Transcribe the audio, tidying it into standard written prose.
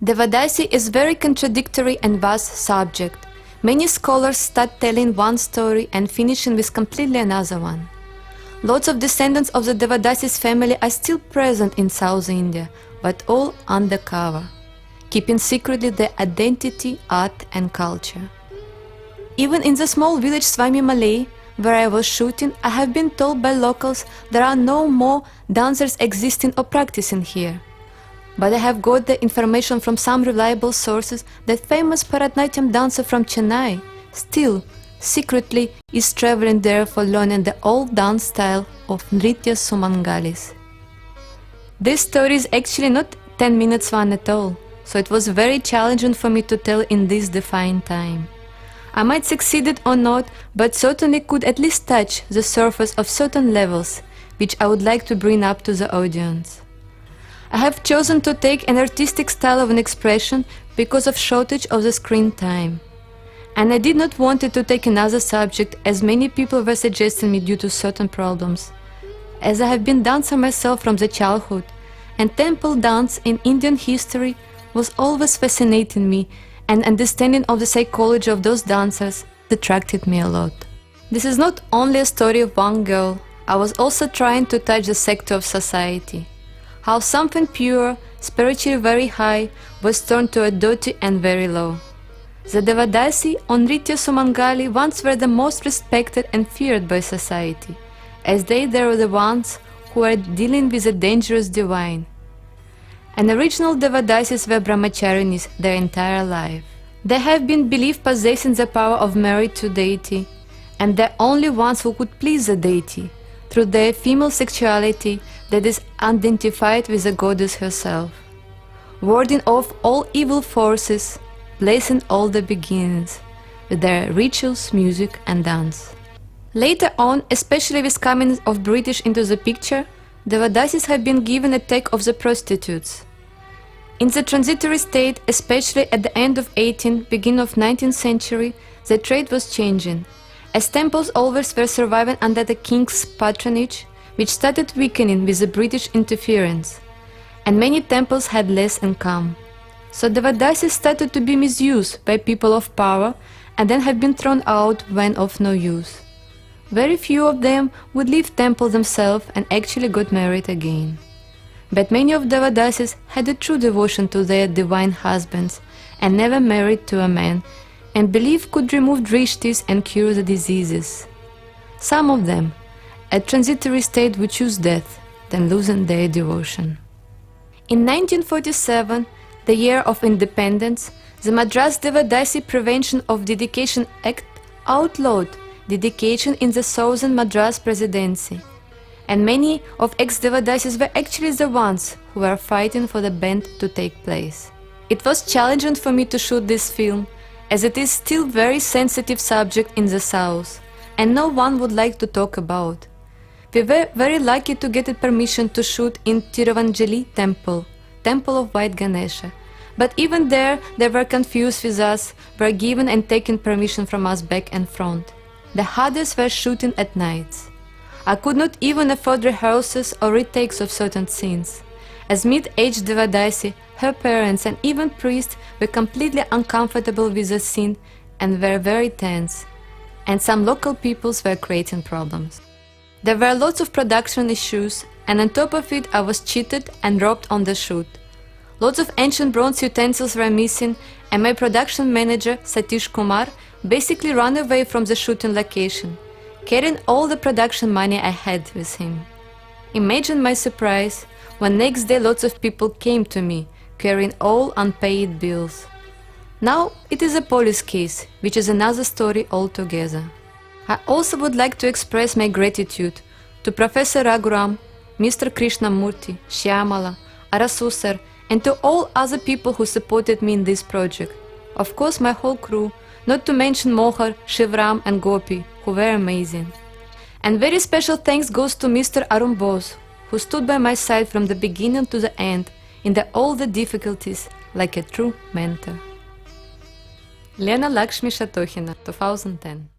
Devadasi is very contradictory and vast subject. Many scholars start telling one story and finishing with completely another one. Lots of descendants of the Devadasis family are still present in South India, but all undercover, keeping secretly their identity, art and culture. Even in the small village Swamimali, where I was shooting, I have been told by locals there are no more dancers existing or practicing here. But I have got the information from some reliable sources that famous Bharatanatyam dancer from Chennai still secretly is traveling there for learning the old dance style of Nritya Sumangalis. This story is actually not 10 minutes one at all, so it was very challenging for me to tell in this defined time. I might succeed it or not, but certainly could at least touch the surface of certain levels, which I would like to bring up to the audience. I have chosen to take an artistic style of an expression because of shortage of the screen time. And I did not want it to take another subject, as many people were suggesting me due to certain problems. As I have been dancer myself from the childhood, and temple dance in Indian history was always fascinating me, and understanding of the psychology of those dancers attracted me a lot. This is not only a story of one girl, I was also trying to touch the sector of society. How something pure, spiritually very high, was turned to a dirty and very low. The Дэвадаси or Nritya Sumangali once were the most respected and feared by society, as they were the ones who were dealing with the dangerous divine. And original Дэвадаsis were brahmacharinis their entire life. They have been believed possessing the power of marriage to deity, and the only ones who could please the deity through their female sexuality that is identified with the goddess herself, warding off all evil forces, blessing all the beginnings with their rituals, music and dance. Later on, especially with coming of British into the picture, the Дэвадаsis have been given a tag of the prostitutes. In the transitory state, especially at the end of 18th, beginning of 19th century, the trade was changing, as temples always were surviving under the king's patronage, which started weakening with the British interference, and many temples had less income. So the Дэвадаси started to be misused by people of power and then have been thrown out when of no use. Very few of them would leave temple themselves and actually got married again. But many of the Дэвадаsis had a true devotion to their divine husbands and never married to a man, and believed could remove drishtis and cure the diseases. Some of them, at transitory state, would choose death than losing their devotion. In 1947, the year of independence, the Madras Devadasi Prevention of Dedication Act outlawed dedication in the southern Madras Presidency, and many of ex-Devadasis were actually the ones who were fighting for the ban to take place. It was challenging for me to shoot this film, as it is still very sensitive subject in the south, and no one would like to talk about. We were very lucky to get permission to shoot in Tiruvanjali temple of White Ganesha, but even there they were confused with us, were given and taken permission from us back and front. The hardest were shooting at nights. I could not even afford rehearsals or retakes of certain scenes. As mid-aged Devadasi, her parents and even priests were completely uncomfortable with the scene and were very tense, and some local peoples were creating problems. There were lots of production issues, and on top of it I was cheated and robbed on the shoot. Lots of ancient bronze utensils were missing, and my production manager, Satish Kumar, basically ran away from the shooting location, carrying all the production money I had with him. Imagine my surprise when next day lots of people came to me, carrying all unpaid bills. Now it is a police case, which is another story altogether. I also would like to express my gratitude to Professor Raghuram, Mr. Krishnamurti, Shyamala, Arasu sir, and to all other people who supported me in this project. Of course my whole crew, not to mention Mohar, Shivram and Gopi, who were amazing. And very special thanks goes to Mr. Arun Bose, who stood by my side from the beginning to the end in all the difficulties, like a true mentor. LenaLaxmi Shatokhina, 2010.